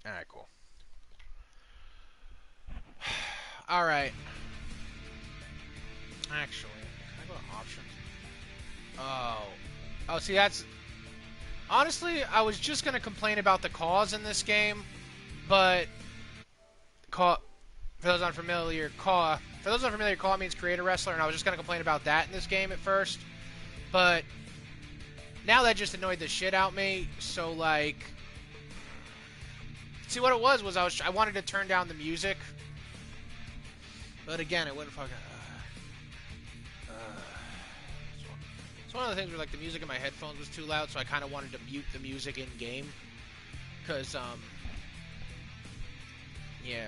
Alright, cool. Alright. Actually, can I go to options? Oh. Oh, see, that's... Honestly, I was just going to complain about the CAWs in this game, but... CAW... For those unfamiliar, CAW... For those unfamiliar, CAW means creator wrestler, and I was just going to complain about that in this game at first. But... Now that just annoyed the shit out me, so, like... See, what it was I wanted to turn down the music. But again, it wouldn't fucking... It's one of the things where, like, the music in my headphones was too loud, so I kind of wanted to mute the music in-game. Because, yeah.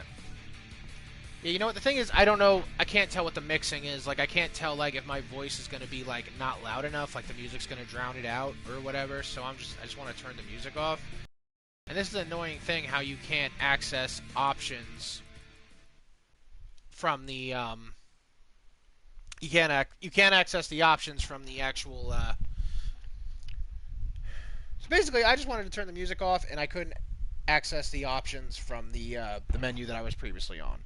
Yeah, you know what? The thing is, I don't know... I can't tell what the mixing is. Like, I can't tell, like, if my voice is going to be, like, not loud enough. Like, the music's going to drown it out or whatever. So I just want to turn the music off. And this is an annoying thing, how you can't access options from the, you can't access the options from the actual, So basically, I just wanted to turn the music off, and I couldn't access the options from the menu that I was previously on.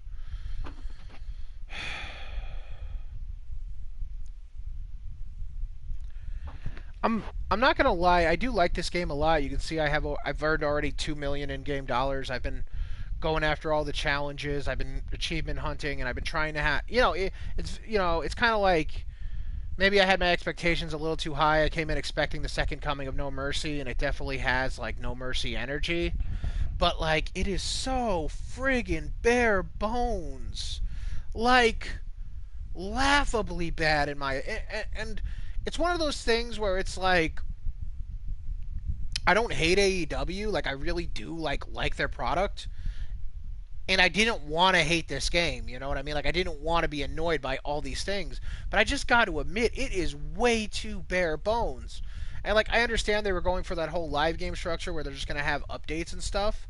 I'm not gonna lie, I do like this game a lot. You can see I've earned already 2 million in-game dollars. I've been going after all the challenges. I've been achievement hunting, and I've been trying to have, it's kind of like maybe I had my expectations a little too high. I came in expecting the second coming of No Mercy, and it definitely has like No Mercy energy. But like it is so friggin' bare bones. Like laughably bad in my and it's one of those things where it's like I don't hate AEW, like I really do like their product, and I didn't want to hate this game, you know what I mean? Like I didn't want to be annoyed by all these things, but I just got to admit it is way too bare bones. And like I understand they were going for that whole live game structure where they're just going to have updates and stuff,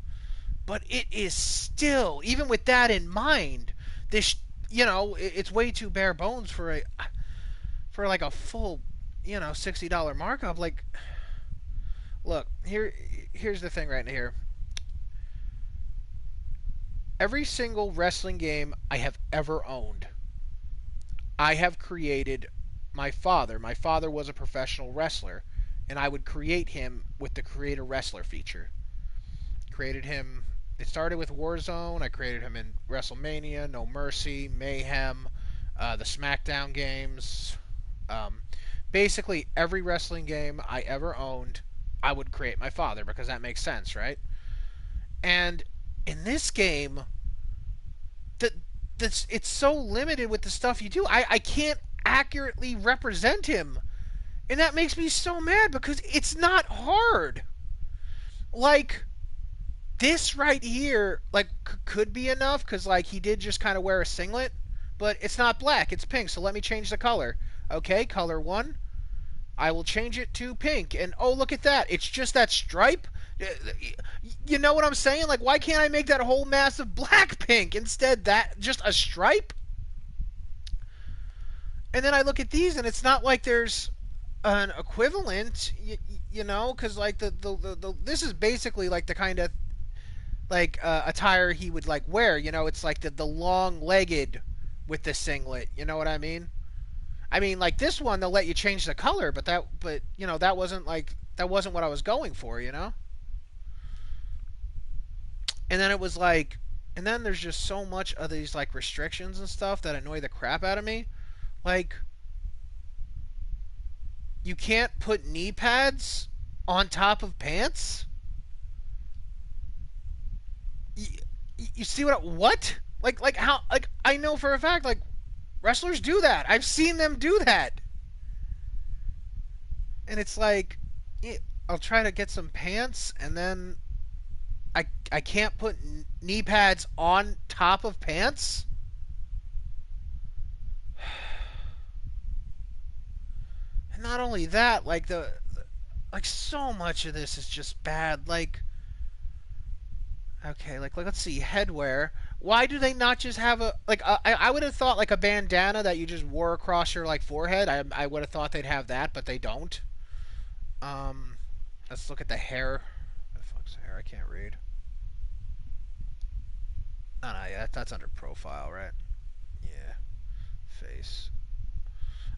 but it is still, even with that in mind, this it's way too bare bones for like a full, $60 markup. Like, look, here's the thing right here. Every single wrestling game I have ever owned, I have created my father. My father was a professional wrestler, and I would create him with the create a wrestler feature. Created him. It started with Warzone. I created him in WrestleMania, No Mercy, Mayhem, the SmackDown games. Um, Basically, every wrestling game I ever owned, I would create my father because that makes sense, right? And in this game, it's so limited with the stuff you do. I can't accurately represent him, and that makes me so mad because it's not hard. Like this right here, like could be enough because like he did just kind of wear a singlet, but it's not black, it's pink. So let me change the color. Okay, color one. I will change it to pink. And oh, look at that. It's just that stripe. You know what I'm saying? Like, why can't I make that whole massive black pink instead? That just a stripe? And then I look at these, and it's not like there's an equivalent, because like this is basically like the kind of like attire he would like wear. It's like the long legged with the singlet. You know what I mean? I mean, like this one, they'll let you change the color, but that wasn't what I was going for. And then it was like, and then there's just so much of these like restrictions and stuff that annoy the crap out of me. Like, you can't put knee pads on top of pants. You, you see what? Like how? Like I know for a fact, like wrestlers do that. I've seen them do that. And it's like, I'll try to get some pants, and then I can't put knee pads on top of pants. And not only that, like like so much of this is just bad. Like, okay, like let's see, headwear. Why do they not just have a like? I would have thought like a bandana that you just wore across your like forehead. I would have thought they'd have that, but they don't. Let's look at the hair. What the fuck's the hair? I can't read. Oh no, yeah, that's under profile, right? Yeah, face.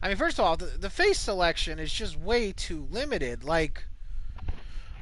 I mean, first of all, the face selection is just way too limited. Like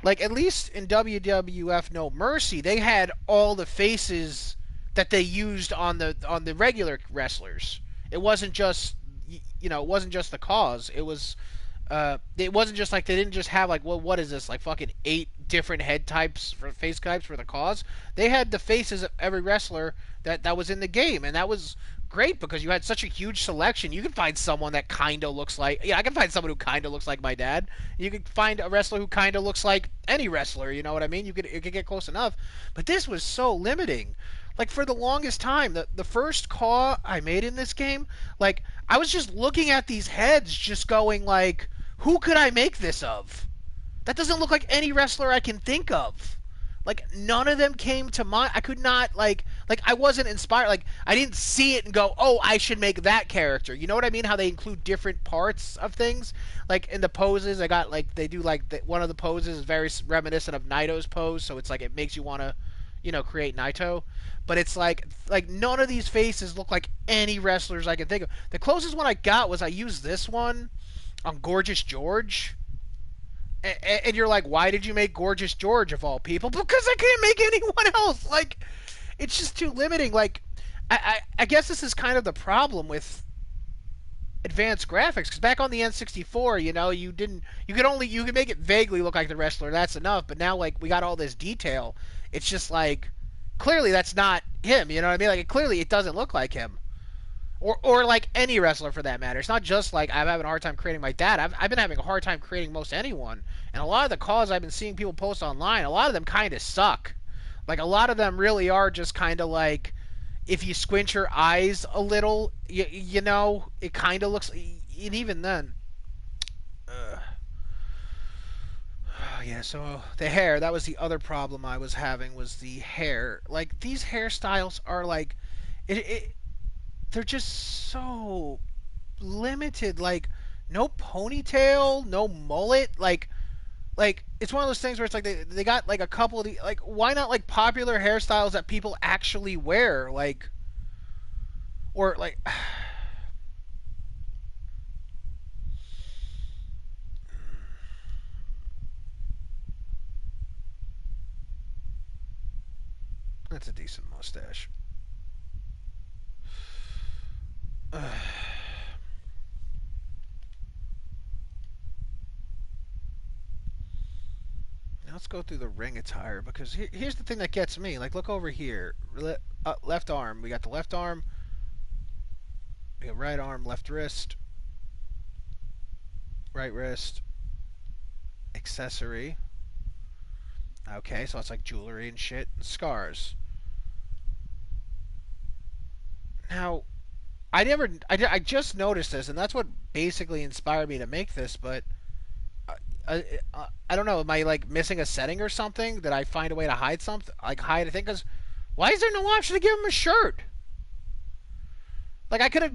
at least in WWF No Mercy, they had all the faces that they used on the regular wrestlers. It wasn't just it wasn't just the cause. It wasn't just like they didn't just have like, well, what is this, like fucking 8 different head types for face types for the cause. They had the faces of every wrestler that was in the game, and that was great because you had such a huge selection. You could find someone that kind of looks like, yeah, I can find someone who kind of looks like my dad. You could find a wrestler who kind of looks like any wrestler. You know what I mean? You could get close enough, but this was so limiting. Like for the longest time, the first CAW I made in this game, like I was just looking at these heads, just going like, who could I make this of? That doesn't look like any wrestler I can think of. Like none of them came to mind. I could not like I wasn't inspired. Like I didn't see it and go, "Oh, I should make that character." You know what I mean? How they include different parts of things. Like in the poses, I got like they do like one of the poses is very reminiscent of Naito's pose, so it's like it makes you want to, create Naito. But it's like none of these faces look like any wrestlers I can think of. The closest one I got was I used this one on Gorgeous George. And you're like, why did you make Gorgeous George of all people? Because I couldn't make anyone else. Like, it's just too limiting. Like, I guess this is kind of the problem with advanced graphics. Because back on the N64, you could make it vaguely look like the wrestler. That's enough. But now, like, we got all this detail. It's just like, clearly that's not him. You know what I mean? Like, clearly it doesn't look like him. Or like any wrestler for that matter. It's not just like I'm having a hard time creating my dad. I've been having a hard time creating most anyone. And a lot of the calls I've been seeing people post online, a lot of them kind of suck. Like a lot of them really are just kind of like, if you squint your eyes a little, it kind of looks. And even then, uh, yeah. So the hair, that was the other problem I was having, was the hair. Like these hairstyles are like, it they're just so limited. Like no ponytail, no mullet. Like it's one of those things where it's like they got like a couple of the, like, why not like popular hairstyles that people actually wear, like, or like that's a decent mustache. Now let's go through the ring attire, because here's the thing that gets me. Like, look over here. Left arm. We got the left arm. We got right arm, left wrist, right wrist, accessory. Okay, so it's like jewelry and shit. Scars. Now, I just noticed this, and that's what basically inspired me to make this. But I don't know. Am I like missing a setting or something? That I find a way to hide something, like hide a thing? Because why is there no option to give him a shirt? Like I could have,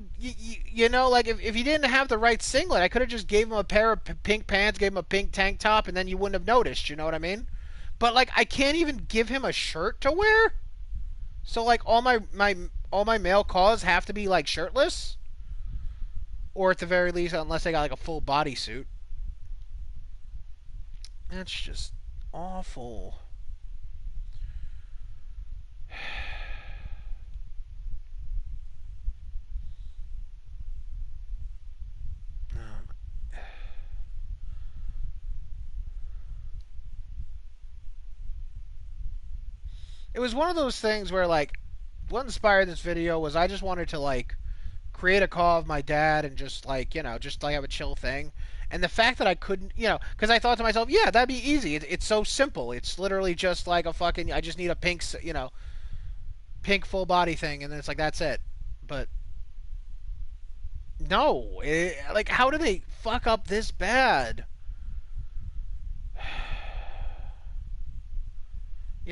like if he didn't have the right singlet, I could have just gave him a pair of pink pants, gave him a pink tank top, and then you wouldn't have noticed. You know what I mean? But like I can't even give him a shirt to wear. So like all my male calls have to be like shirtless, or at the very least, unless they got like a full bodysuit. That's just awful. It was one of those things where like what inspired this video was I just wanted to like create a call of my dad and just like just like have a chill thing. And the fact that I couldn't, because I thought to myself, yeah, that'd be easy. It's so simple. It's literally just like a fucking. I just need a pink, pink full body thing, and then it's like that's it. But no, like how do they fuck up this bad?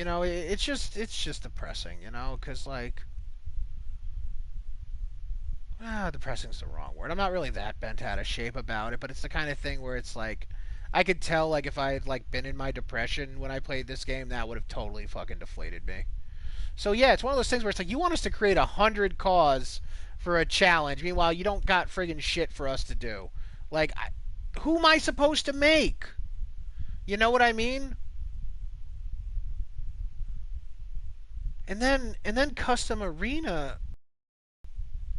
It's just depressing, because like depressing's the wrong word. I'm not really that bent out of shape about it, but it's the kind of thing where it's like I could tell like if I had like been in my depression when I played this game, that would have totally fucking deflated me. So yeah, it's one of those things where it's like you want us to create 100 CAWs for a challenge. Meanwhile, you don't got friggin' shit for us to do. Like, who am I supposed to make? You know what I mean? And then custom arena.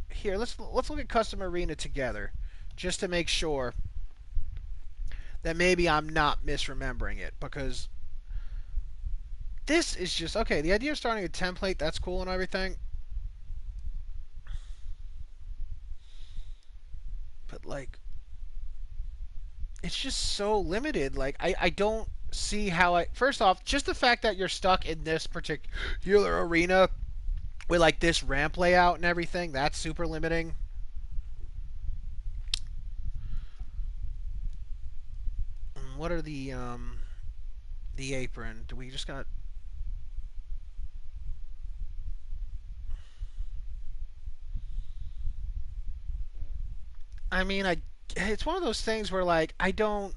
Here, let's look at custom arena together, just to make sure that maybe I'm not misremembering it, because this is just okay. The idea of starting a template, that's cool and everything, but like it's just so limited. Like I don't see how I. First off, just the fact that you're stuck in this particular arena with like this ramp layout and everything, that's super limiting. What are the apron? Do we just got? I mean, I. It's one of those things where like I don't.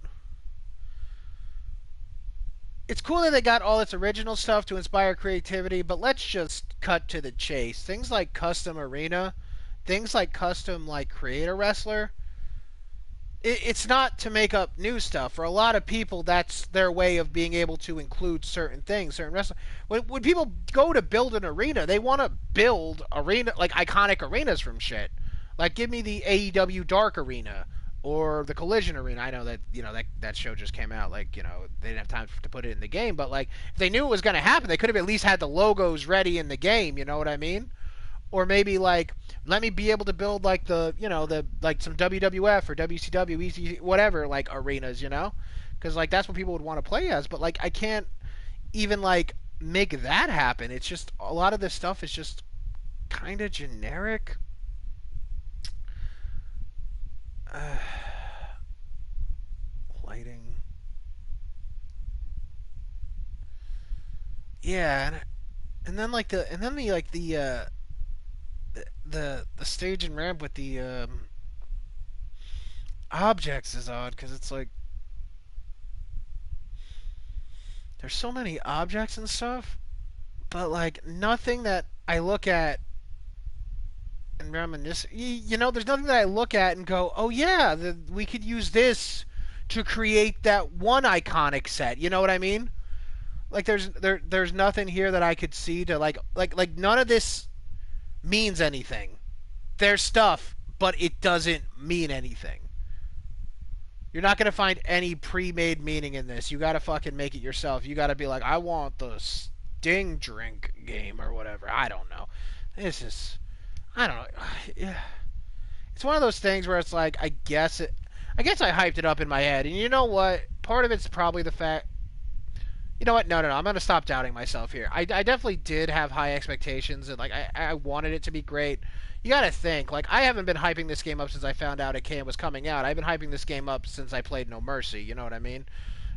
It's cool that they got all its original stuff to inspire creativity, but let's just cut to the chase. Things like custom arena, things like custom like creator wrestler, it's not to make up new stuff. For a lot of people, that's their way of being able to include certain things, certain wrestling. When people go to build an arena, they want to build arena like iconic arenas from shit. Like, give me the AEW Dark Arena or the Collision Arena. I know that that show just came out. Like, they didn't have time to put it in the game, but like if they knew it was going to happen, they could have at least had the logos ready in the game. You know what I mean? Or maybe like let me be able to build like the like some WWF or WCW, whatever like arenas, because like that's what people would want to play as. But like I can't even like make that happen. It's just a lot of this stuff is just kind of generic. Uh, Lighting, yeah, and then like the like the stage and ramp with the objects is odd because it's like there's so many objects and stuff, but like nothing that I look at and reminisce. There's nothing that I look at and go, oh yeah, we could use this to create that one iconic set. You know what I mean? Like there's nothing here that I could see to like none of this means anything. There's stuff, but it doesn't mean anything. You're not gonna find any pre-made meaning in this. You gotta fucking make it yourself. You gotta be like, I want the Sting drink game or whatever. I don't know. This is, I don't know. Yeah, it's one of those things where it's like, I guess I hyped it up in my head, and you know what? Part of it's probably the fact. You know what? No. I'm gonna stop doubting myself here. I definitely did have high expectations, and like I wanted it to be great. You gotta think, like I haven't been hyping this game up since I found out it was coming out. I've been hyping this game up since I played No Mercy. You know what I mean?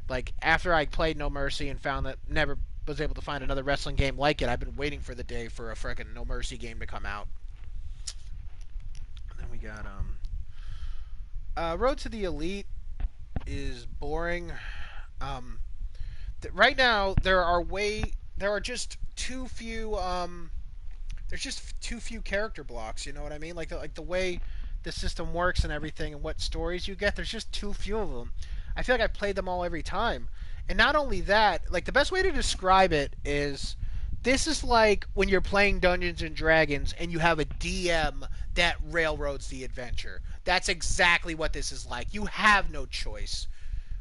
Like after I played No Mercy and found that never was able to find another wrestling game like it, I've been waiting for the day for a freaking No Mercy game to come out. And then we got Road to the Elite is boring. Um, right now there are just too few there's just too few character blocks. You know what I mean? Like the way the system works and everything, and what stories you get. There's just too few of them. I feel like I played them all every time. And not only that, like the best way to describe it is this is like when you're playing Dungeons and Dragons and you have a DM that railroads the adventure. That's exactly what this is like. You have no choice.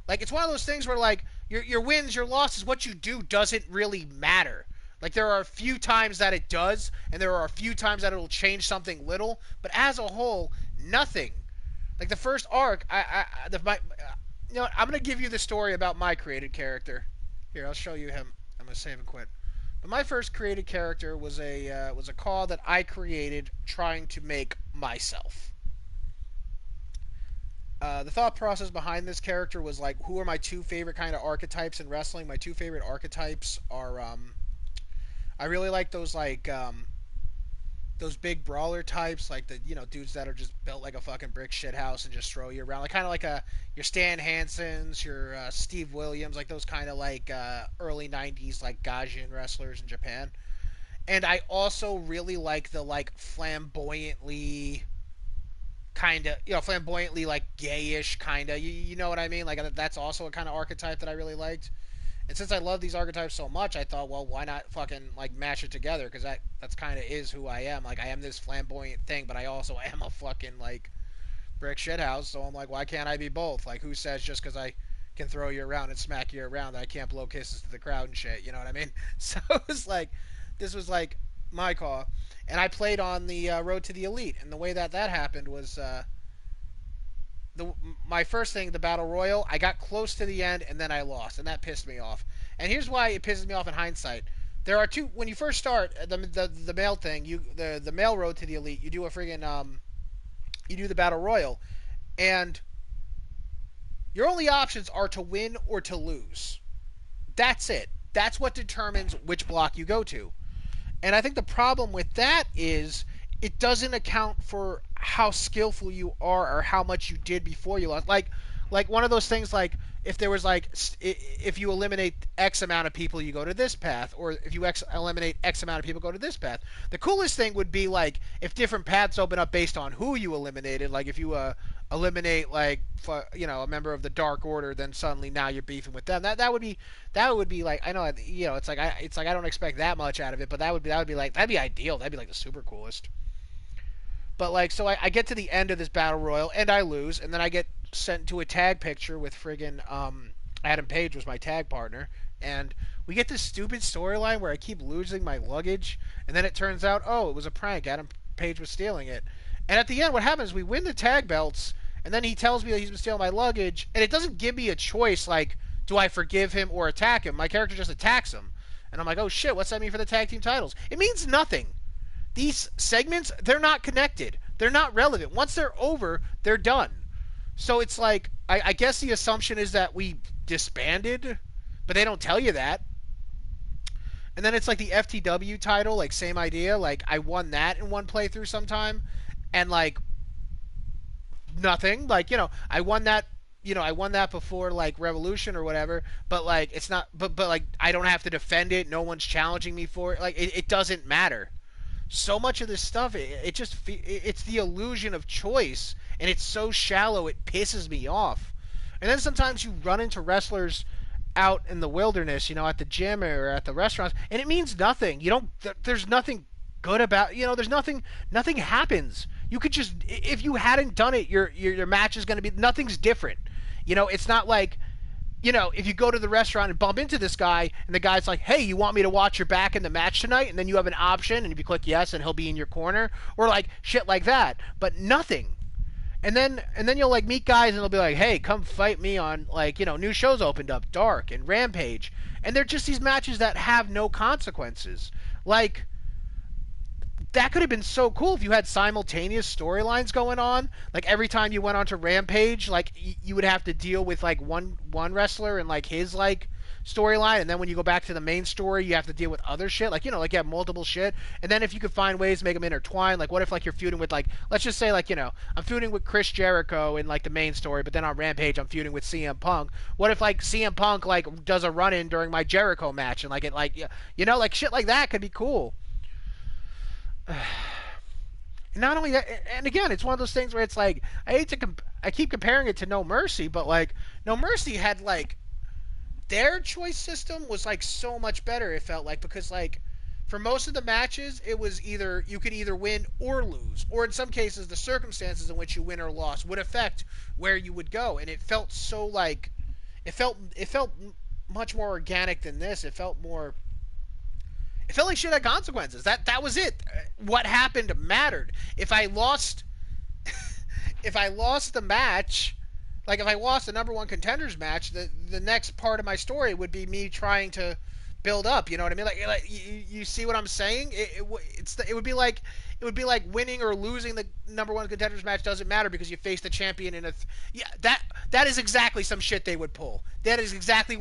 Like it's one of those things where like your wins, your losses, what you do doesn't really matter. Like there are a few times that it does, and there are a few times that it'll change something little, but as a whole, nothing. Like the first arc, you know what, I'm gonna give you the story about my created character. Here, I'll show you him. I'm gonna save and quit. But my first created character was a call that I created trying to make myself. The thought process behind this character was like, who are my two favorite kind of archetypes in wrestling? My two favorite archetypes are I really like those big brawler types, like the dudes that are just built like a fucking brick shit house and just throw you around, like kind of like your Stan Hansens, your Steve Williams, like those kind of like early '90s like Gaijin wrestlers in Japan. And I also really like the like flamboyantly kind of, flamboyantly like gayish kind of, you know what I mean? Like that's also a kind of archetype that I really liked. And since I love these archetypes so much, I thought, well, why not fucking like mash it together? Because that's kind of is who I am. Like I am this flamboyant thing, but I also am a fucking like brick shithouse. So I'm like, why can't I be both? Like who says just because I can throw you around and smack you around that I can't blow kisses to the crowd and shit? You know what I mean? So it was like, this was like my call, and I played on the Road to the Elite, and the way that happened was. The my first thing, the battle royal, I got close to the end and then I lost, and that pissed me off. And here's why it pisses me off in hindsight. There are two when you first start the mail thing, the mail road to the elite. You do a friggin' you do the battle royal, and your only options are to win or to lose. That's it. That's what determines which block you go to. And I think the problem with that is it doesn't account for how skillful you are or how much you did before you lost. Like one of those things like if there was like if you eliminate X amount of people, you go to this path, or if you eliminate X amount of people, go to this path. The coolest thing would be like if different paths open up based on who you eliminated. Like if you eliminate like a member of the Dark Order, then suddenly now you're beefing with them. That would be like I know it's like I don't expect that much out of it, but that would be like that'd be ideal. That'd be like the super coolest. But like, so I get to the end of this battle royal and I lose, and then I get sent to a tag picture with friggin' Adam Page was my tag partner, and we get this stupid storyline where I keep losing my luggage, and then it turns out, oh, it was a prank. Adam Page was stealing it, and at the end, what happens? We win the tag belts, and then he tells me that he's been stealing my luggage, and it doesn't give me a choice like, do I forgive him or attack him? My character just attacks him, and I'm like, oh shit, what's that mean for the tag team titles? It means nothing. These segments, they're not connected. They're not relevant. Once they're over, they're done. So it's like, I guess the assumption is that we disbanded, but they don't tell you that. And then it's like the FTW title, like same idea. Like I won that in one playthrough sometime, and like nothing. Like I won that before like Revolution or whatever. But like it's not. But like I don't have to defend it. No one's challenging me for it. Like it doesn't matter. So much of this stuff, it's the illusion of choice, and it's so shallow it pisses me off. And then sometimes you run into wrestlers out in the wilderness, at the gym or at the restaurants, and it means nothing. You don't. There's nothing good about. There's nothing. Nothing happens. You could just, if you hadn't done it, your match is going to be nothing's different. It's not like if you go to the restaurant and bump into this guy and the guy's like, hey, you want me to watch your back in the match tonight? And then you have an option, and if you click yes, and he'll be in your corner, or like shit like that. But nothing. And then you'll like meet guys and they'll be like, hey, come fight me on like, new shows opened up, Dark and Rampage. And they're just these matches that have no consequences. Like, that could have been so cool if you had simultaneous storylines going on. Like every time you went onto Rampage, like you would have to deal with like one wrestler and like his like storyline, and then when you go back to the main story, you have to deal with other shit. Like like you have multiple shit, and then if you could find ways to make them intertwine, like what if like you're feuding with like let's just say like I'm feuding with Chris Jericho in like the main story, but then on Rampage I'm feuding with CM Punk. What if like CM Punk like does a run in during my Jericho match and like it like like shit like that could be cool. Not only that, and again, it's one of those things where it's like I keep comparing it to No Mercy, but like No Mercy had like their choice system was like so much better. It felt like because like for most of the matches, it was either you could either win or lose, or in some cases, the circumstances in which you win or lost would affect where you would go, and it felt so like it felt much more organic than this. It felt like shit had consequences. That was it. What happened mattered. If I lost, if I lost the match, like if I lost the number one contenders match, the next part of my story would be me trying to build up. You know what I mean? Like you see what I'm saying? It would be like winning or losing the number one contenders match doesn't matter because you face the champion in a yeah that is exactly some shit they would pull. That is exactly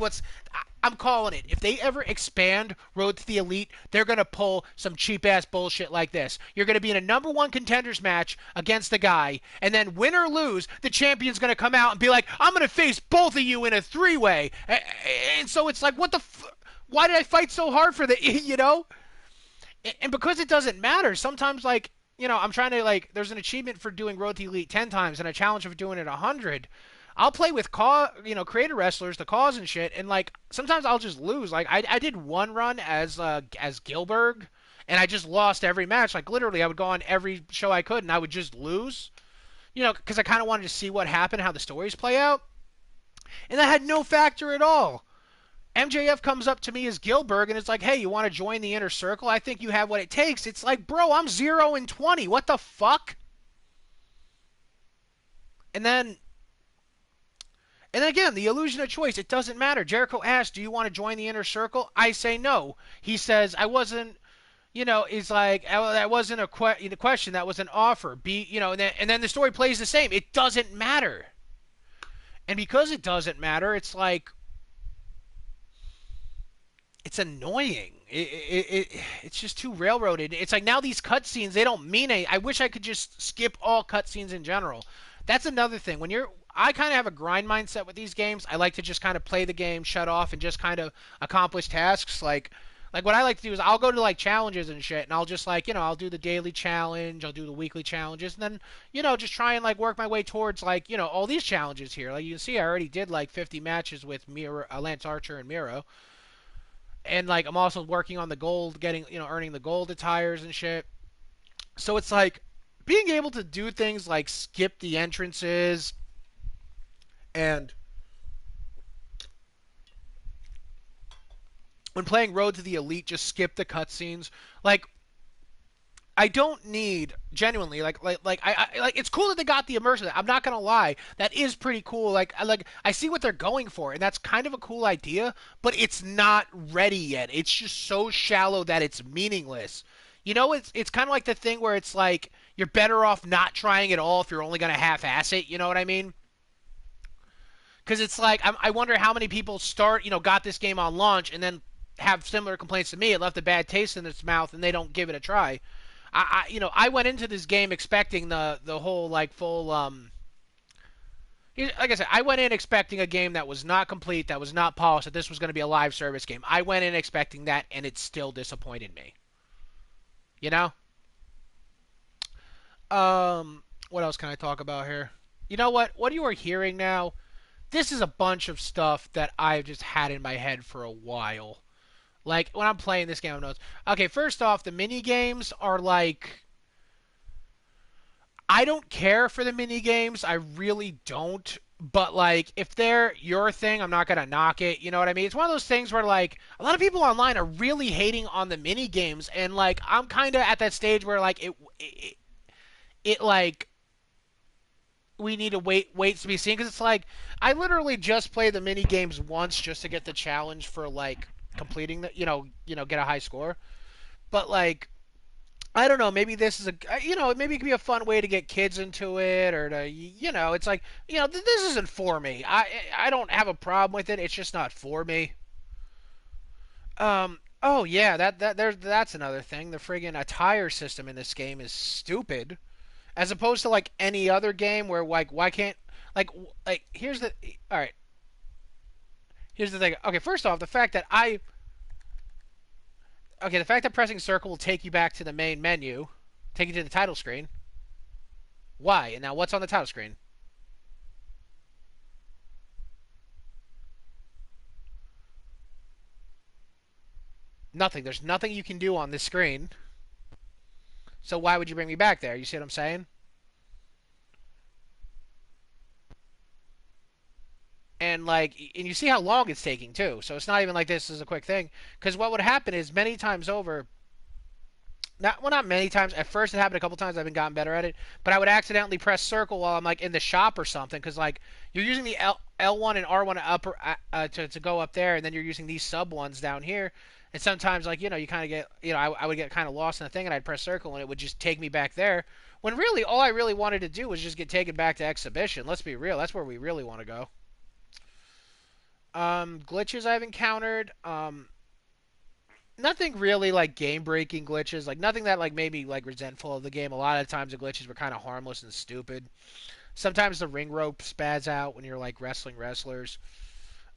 I'm calling it. If they ever expand Road to the Elite, they're gonna pull some cheap ass bullshit like this. You're gonna be in a number one contenders match against the guy, and then win or lose, the champion's gonna come out and be like, "I'm gonna face both of you in a three-way," and so it's like, what the. Why did I fight so hard for the? And because it doesn't matter, sometimes like I'm trying to like there's an achievement for doing Road to Elite 10 times and a challenge for doing it 100. I'll play with creator wrestlers, the CAWs and shit, and like sometimes I'll just lose. Like I did one run as Gilberg, and I just lost every match. Like literally, I would go on every show I could, and I would just lose. Because I kind of wanted to see what happened, how the stories play out, and that had no factor at all. MJF comes up to me as Gilbert and it's like, hey, you want to join the inner circle? I think you have what it takes. It's like, bro, I'm 0-20. What the fuck? And then, and then again, the illusion of choice. It doesn't matter. Jericho asks, do you want to join the inner circle? I say no. He says, I wasn't. He's like, oh, that wasn't a question. That was an offer. And then the story plays the same. It doesn't matter. And because it doesn't matter, it's like, it's annoying. It's just too railroaded. It's like now these cutscenes, they don't mean anything. I wish I could just skip all cutscenes in general. That's another thing. I kind of have a grind mindset with these games. I like to just kind of play the game, shut off, and just kind of accomplish tasks. Like what I like to do is I'll go to like challenges and shit, and I'll just like I'll do the daily challenge, I'll do the weekly challenges, and then just try and like work my way towards like all these challenges here. Like you can see, I already did like 50 matches with Lance Archer and Miro. And like I'm also working on the gold, getting earning the gold attires and shit. So it's like being able to do things like skip the entrances and when playing Road to the Elite, just skip the cutscenes. Like I don't need genuinely I like it's cool that they got the immersion. I'm not gonna lie, that is pretty cool. I see what they're going for, and that's kind of a cool idea, but it's not ready yet. It's just so shallow that it's meaningless. It's kind of like the thing where it's like you're better off not trying at all if you're only gonna half-ass it. You know what I mean? Because it's like I wonder how many people got this game on launch and then have similar complaints to me. It left a bad taste in its mouth, and they don't give it a try. I went into this game expecting the whole like full like I said, I went in expecting a game that was not complete, that was not polished, that this was going to be a live service game. I went in expecting that, and it still disappointed me. You know? What else can I talk about here? You know what? What you are hearing now, this is a bunch of stuff that I've just had in my head for a while. Like when I'm playing this game, I notes. Okay, first off, the mini games are like I don't care for the mini games. I really don't. But like if they're your thing, I'm not gonna knock it. You know what I mean? It's one of those things where like a lot of people online are really hating on the mini games, and like I'm kind of at that stage where like it like we need to wait to be seen because it's like I literally just play the mini games once just to get the challenge for like completing the get a high score. But like I don't know, maybe this is maybe it could be a fun way to get kids into it or to it's like this isn't for me. I don't have a problem with it. It's just not for me. Oh yeah, that's another thing. The friggin' attire system in this game is stupid. As opposed to like any other game where like why can't like here's the all right. Here's the thing. Okay, first off, the fact that pressing circle will take you back to the main menu, take you to the title screen. Why? And now what's on the title screen? Nothing. There's nothing you can do on this screen. So why would you bring me back there? You see what I'm saying? And you see how long it's taking too. So it's not even like this is a quick thing. Because what would happen is many times over, not many times. At first, it happened a couple times. I've been gotten better at it, but I would accidentally press circle while I'm like in the shop or something, because like you're using the L1 and R1 upper to go up there, and then you're using these sub ones down here. And sometimes like you kind of get I would get kind of lost in the thing, and I'd press circle, and it would just take me back there. When really all I really wanted to do was just get taken back to exhibition. Let's be real. That's where we really want to go. Glitches I've encountered. Nothing really like game breaking glitches, like nothing that like made me like resentful of the game. A lot of times the glitches were kind of harmless and stupid. Sometimes the ring rope spaz out when you're like wrestling wrestlers.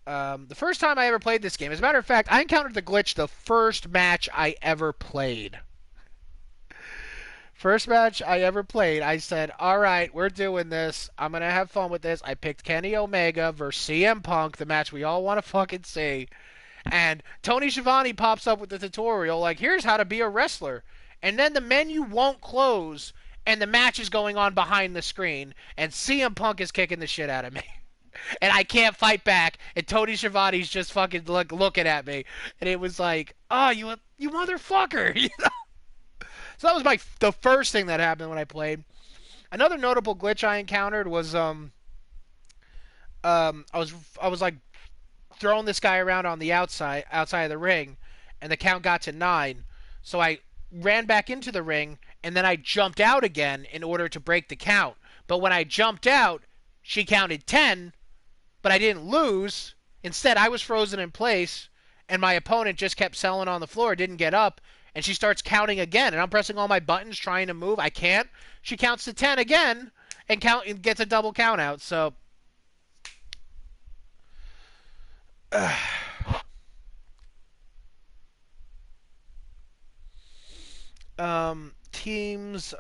The first time I ever played this game, as a matter of fact, I encountered the glitch the first match I ever played. First match I ever played, I said, all right, we're doing this. I'm going to have fun with this. I picked Kenny Omega versus CM Punk, the match we all want to fucking see. And Tony Schiavone pops up with the tutorial, like, here's how to be a wrestler. And then the menu won't close, and the match is going on behind the screen, and CM Punk is kicking the shit out of me. And I can't fight back, and Tony Schiavone's just fucking looking at me. And it was like, oh, you motherfucker. So that was the first thing that happened when I played. Another notable glitch I encountered was I was like throwing this guy around on the outside of the ring, and the count got to 9. So I ran back into the ring, and then I jumped out again in order to break the count. But when I jumped out, she counted 10, but I didn't lose. Instead, I was frozen in place, and my opponent just kept selling on the floor, didn't get up, and she starts counting again. And I'm pressing all my buttons trying to move. I can't. She counts to 10 again and gets a double count out. So teams.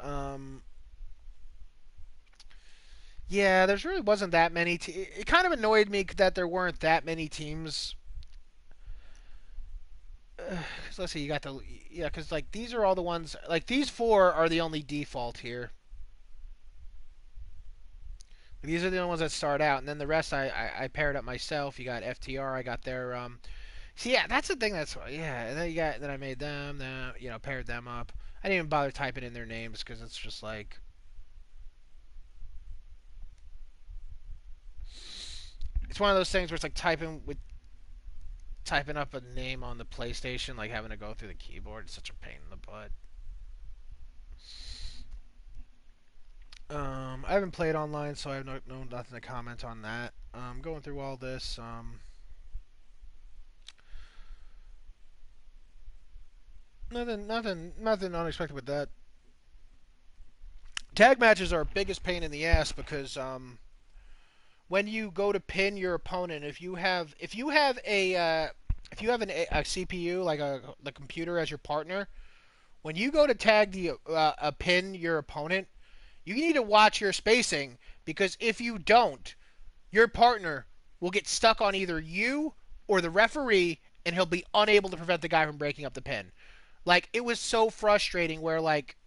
Yeah, there's really wasn't that many. It kind of annoyed me that there weren't that many teams. 'Cause let's see, you got the yeah, because like these are all the ones. Like these four are the only default here. These are the only ones that start out, and then the rest I paired up myself. You got FTR. I got their See, yeah, that's the thing. That's yeah. And then I made them. Then paired them up. I didn't even bother typing in their names because it's just like it's one of those things where it's like typing up a name on the PlayStation, like having to go through the keyboard. It's such a pain in the butt. I haven't played online, so I have nothing to comment on that. Going through all this, nothing unexpected with that. Tag matches are biggest pain in the ass because when you go to pin your opponent, if you have a CPU like the computer as your partner, when you go to tag a pin your opponent, you need to watch your spacing because if you don't, your partner will get stuck on either you or the referee, and he'll be unable to prevent the guy from breaking up the pin. Like it was so frustrating. Where like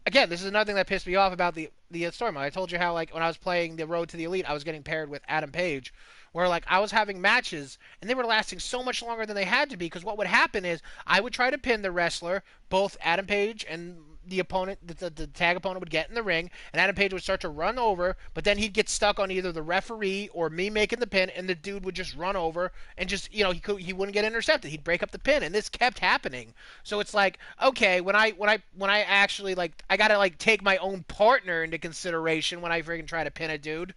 again, this is another thing that pissed me off about the story mode. I told you how like when I was playing the Road to the Elite, I was getting paired with Adam Page, where like I was having matches and they were lasting so much longer than they had to be. Because what would happen is I would try to pin the wrestler, both Adam Page and the opponent, the tag opponent would get in the ring, and Adam Page would start to run over, but then he'd get stuck on either the referee or me making the pin, and the dude would just run over and just he wouldn't get intercepted. He'd break up the pin, and this kept happening. So it's like okay, when I actually like I gotta like take my own partner into consideration when I freaking try to pin a dude.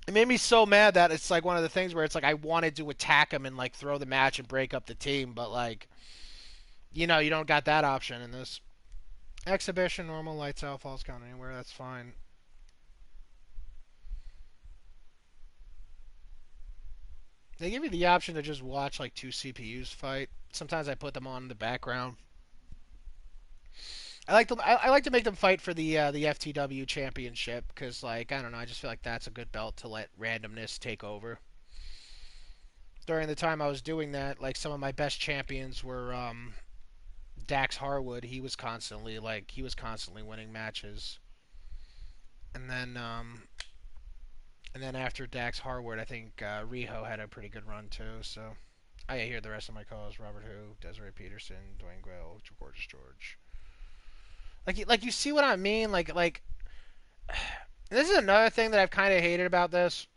It made me so mad that it's like one of the things where it's like I wanted to attack him and like throw the match and break up the team, but like you don't got that option in this. Exhibition, normal, lights out, falls count anywhere, that's fine. They give you the option to just watch like two CPUs fight. Sometimes I put them on in the background. I like to make them fight for the FTW championship because like I don't know, I just feel like that's a good belt to let randomness take over. During the time I was doing that, like some of my best champions were Dax Harwood. He was constantly winning matches. And then after Dax Harwood, I think Riho had a pretty good run too. So I hear the rest of my calls: Robert Hu, Desiree Peterson, Dwayne Guel, Gorgeous George. Like you see what I mean? Like this is another thing that I've kind of hated about this.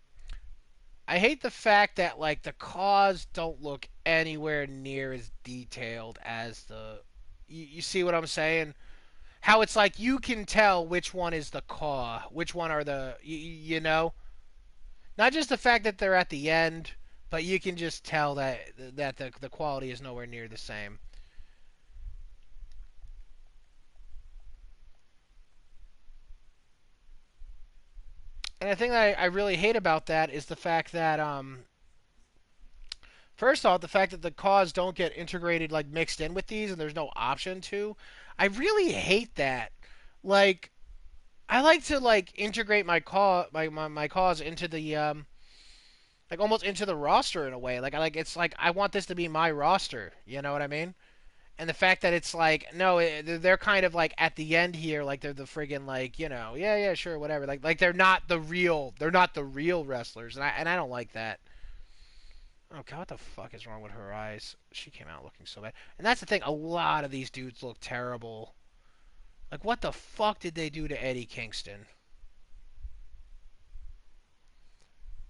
I hate the fact that like the CAWs don't look anywhere near as detailed as the. You see what I'm saying? How it's like you can tell which one is the CAW, which one are you know. Not just the fact that they're at the end, but you can just tell that the quality is nowhere near the same. And the thing that I really hate about that is the fact that First off, the fact that the CAWs don't get integrated like mixed in with these, and there's no option to, I really hate that. Like, I like to like integrate my CAWs into the like almost into the roster in a way. Like I like it's like I want this to be my roster. You know what I mean? And the fact that it's like no, they're kind of like at the end here, like they're the friggin' like yeah yeah sure whatever. Like they're not the real wrestlers, and I don't like that. Oh god, what the fuck is wrong with her eyes? She came out looking so bad. And that's the thing, a lot of these dudes look terrible. Like what the fuck did they do to Eddie Kingston?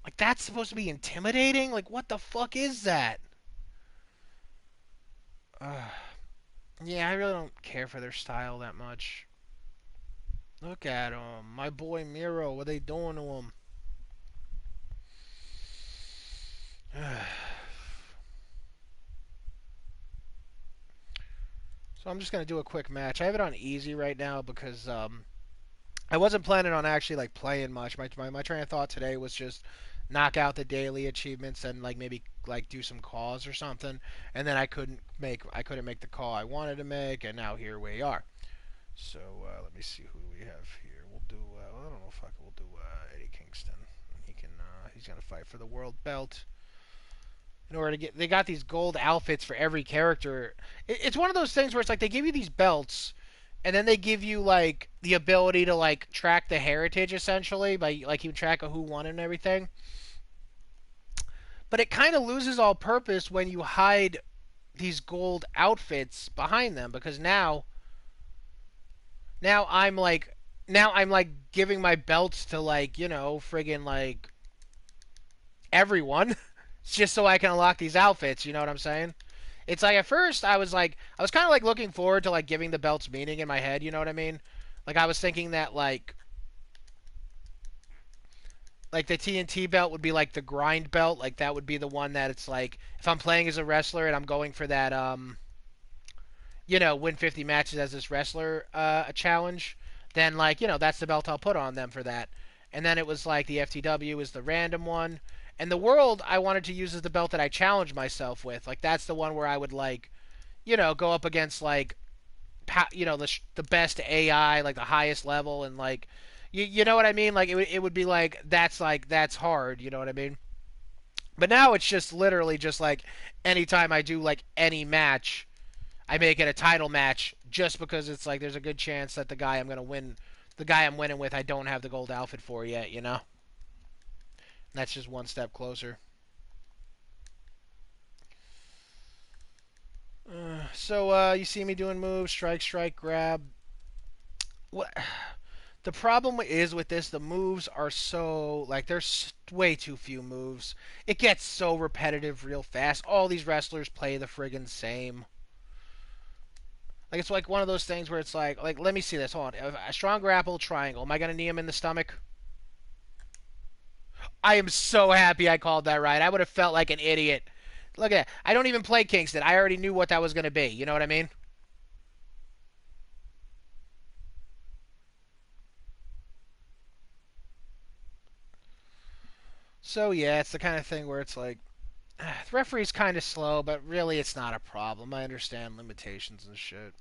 Like that's supposed to be intimidating? Like what the fuck is that? Uh, yeah, I really don't care for their style that much. Look at him. My boy Miro, what are they doing to him? So I'm just gonna do a quick match. I have it on easy right now because I wasn't planning on actually like playing much. My train of thought today was just knock out the daily achievements and like maybe like do some calls or something. And then I couldn't make the call I wanted to make, and now here we are. So let me see who do we have here. We'll do well, I don't know if I can, we'll do Eddie Kingston. He's gonna fight for the world belt. In order to get, they got these gold outfits for every character. It's one of those things where it's like they give you these belts and then they give you like the ability to like track the heritage essentially by like keeping track of who won and everything. But it kind of loses all purpose when you hide these gold outfits behind them because now I'm like now I'm like giving my belts to like friggin' like everyone just so I can unlock these outfits. You know what I'm saying? It's like at first I was kind of like looking forward to like giving the belts meaning in my head. You know what I mean? Like I was thinking that like the TNT belt would be like the grind belt. Like that would be the one that it's like if I'm playing as a wrestler and I'm going for that win 50 matches as this wrestler a challenge, then like that's the belt I'll put on them for that. And then it was like the FTW is the random one, and the world I wanted to use as the belt that I challenged myself with. Like that's the one where I would like go up against like the best AI, like the highest level, and like you know what I mean. It would be like that's hard. You know what I mean. But now it's just literally just like anytime I do like any match, I make it a title match just because it's like there's a good chance that the guy I'm winning with, I don't have the gold outfit for yet. And that's just one step closer. So you see me doing moves, strike, strike, grab. What the problem is with this? The moves are so like there's way too few moves. It gets so repetitive real fast. All these wrestlers play the friggin' same. Like it's like one of those things where it's like let me see this. Hold on. A strong grapple triangle. Am I gonna knee him in the stomach? I am so happy I called that right. I would have felt like an idiot. Look at that. I don't even play Kingston. I already knew what that was gonna be. You know what I mean? So yeah, it's the kind of thing where it's like the referee's kind of slow, but really it's not a problem. I understand limitations and shit.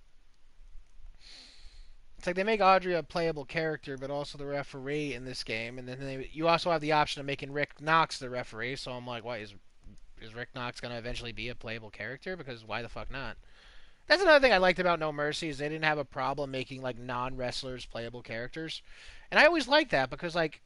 It's like they make Audrey a playable character, but also the referee in this game, and then you also have the option of making Rick Knox the referee. So I'm like, why is Rick Knox gonna eventually be a playable character? Because why the fuck not? That's another thing I liked about No Mercy is they didn't have a problem making like non wrestlers playable characters, and I always liked that because like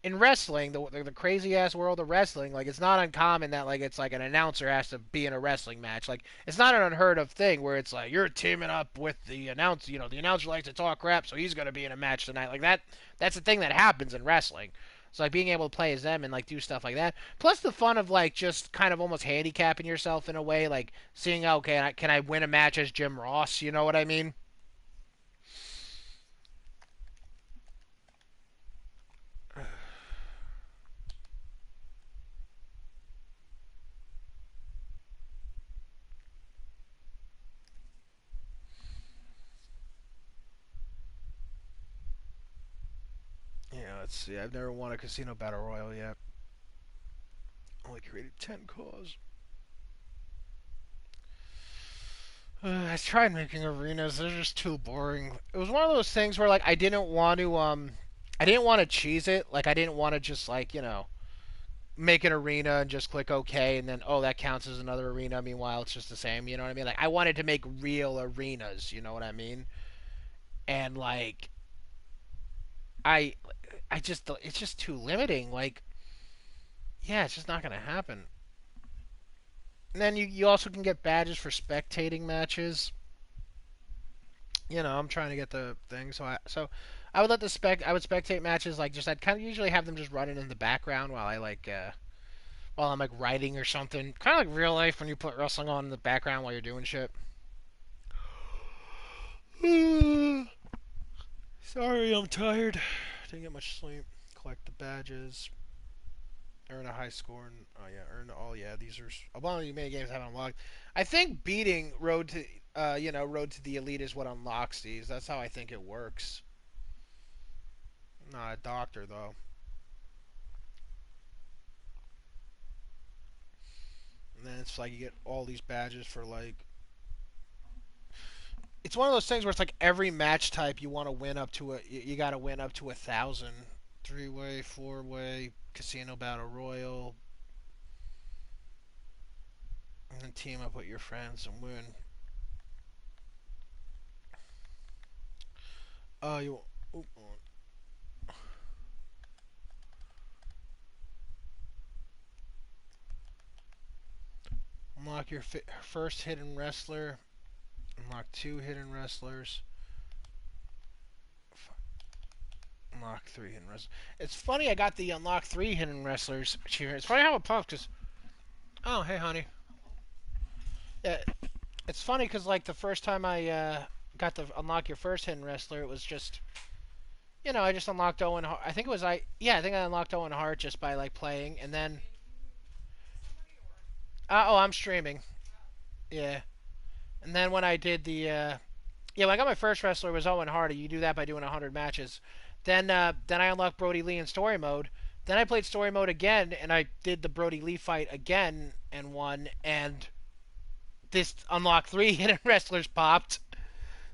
in wrestling, the crazy ass world of wrestling, like it's not uncommon that like it's like an announcer has to be in a wrestling match. Like it's not an unheard of thing where it's like you're teaming up with the announcer. The announcer likes to talk crap, so he's gonna be in a match tonight. Like that. That's a thing that happens in wrestling. So like being able to play as them and like do stuff like that. Plus the fun of like just kind of almost handicapping yourself in a way, like seeing okay, can I win a match as Jim Ross? You know what I mean? Yeah, let's see. I've never won a casino battle royal yet. Only created 10 calls. I tried making arenas. They're just too boring. It was one of those things where like I didn't want to cheese it. Like I didn't want to just like make an arena and just click OK and then oh that counts as another arena. Meanwhile, it's just the same. You know what I mean? Like I wanted to make real arenas. You know what I mean? And like I I just it's just too limiting. Like yeah, it's just not gonna happen. And then you also can get badges for spectating matches. I'm trying to get the thing. I would let the I would spectate matches like just I'd kind of usually have them just running in the background while while I'm like writing or something. Kind of like real life when you put wrestling on in the background while you're doing shit. Sorry, I'm tired. Didn't get much sleep. Collect the badges. Earn a high score and oh yeah, earn all yeah. These are a lot of the mini games I haven't unlocked. I think beating Road to the Elite is what unlocks these. That's how I think it works. I'm not a doctor though. And then it's like you get all these badges for like. It's one of those things where it's like every match type you want to win up to you got to win up to 1,000. 3-way, 4-way, casino battle royal, and then team up with your friends and win. You unlock your first hidden wrestler. Unlock 2 hidden wrestlers. Unlock 3 hidden wrestlers. It's funny I got the unlock 3 hidden wrestlers achievement. It's funny how it pops because oh hey honey, yeah, it's funny because like the first time I got to unlock your first hidden wrestler, it was just I just unlocked Owen. I think it was I think I unlocked Owen Hart just by like playing, and then oh I'm streaming yeah, and then when I did the when I got my first wrestler was Owen Hart. You do that by doing 100 matches. Then I unlocked Brody Lee in story mode. Then I played story mode again, and I did the Brody Lee fight again and won. And this unlocked 3 hidden wrestlers popped.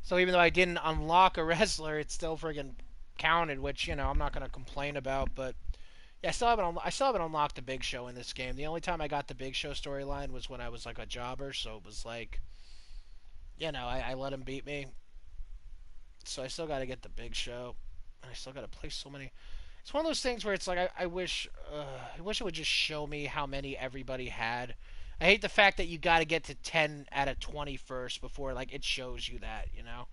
So even though I didn't unlock a wrestler, it still friggin' counted, which I'm not gonna complain about. But yeah, I still haven't unlocked the Big Show in this game. The only time I got the Big Show storyline was when I was like a jobber, so it was like I let him beat me. So I still got to get the Big Show. I still got to play so many. It's one of those things where it's like I wish it would just show me how many everybody had. I hate the fact that you got to get to 10 out of 20 first before like it shows you that. Like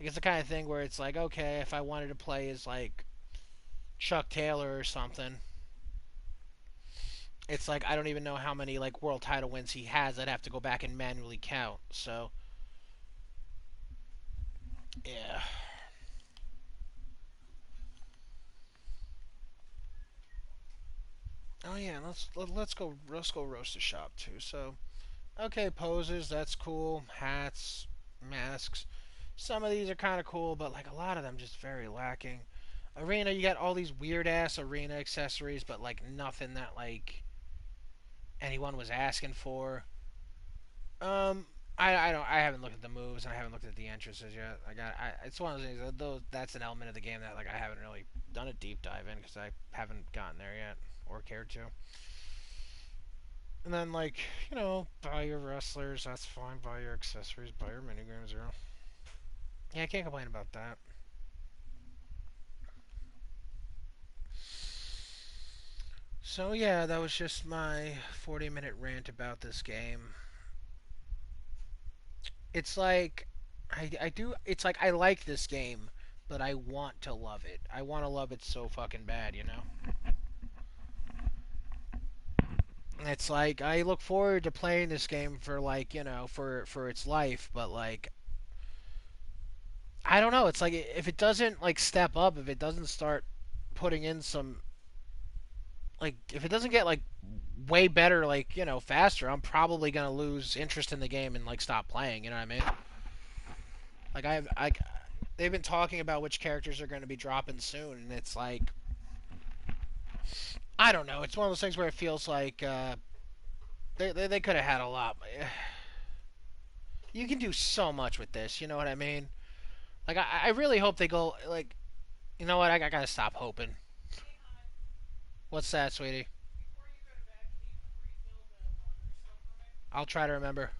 it's the kind of thing where it's like okay, if I wanted to play as like Chuck Taylor or something, it's like I don't even know how many like world title wins he has. I'd have to go back and manually count. So, yeah. Oh yeah, let's go roast a shop too. So okay, poses, that's cool. Hats, masks. Some of these are kind of cool, but like a lot of them just very lacking. Arena, you got all these weird ass arena accessories, but like nothing that like anyone was asking for. Um, I haven't looked at the moves and I haven't looked at the entrances yet. It's one of those things. Those that's an element of the game that like I haven't really done a deep dive in because I haven't gotten there yet or cared to. And then like buy your wrestlers. That's fine. Buy your accessories. Buy your minigames. Yeah, I can't complain about that. So yeah, that was just my 40-minute rant about this game. It's like I do. It's like I like this game, but I want to love it. I want to love it so fucking bad. It's like I look forward to playing this game for like for its life, but like I don't know. It's like if it doesn't like step up, if it doesn't start putting in some like if it doesn't get like way better like faster, I'm probably gonna lose interest in the game and like stop playing. You know what I mean? Like they've been talking about which characters are going to be dropping soon, and it's like I don't know. It's one of those things where it feels like they could have had a lot. you can do so much with this. You know what I mean? Like I really hope they go like. You know what? I gotta stop hoping. What's that, sweetie? I'll try to remember.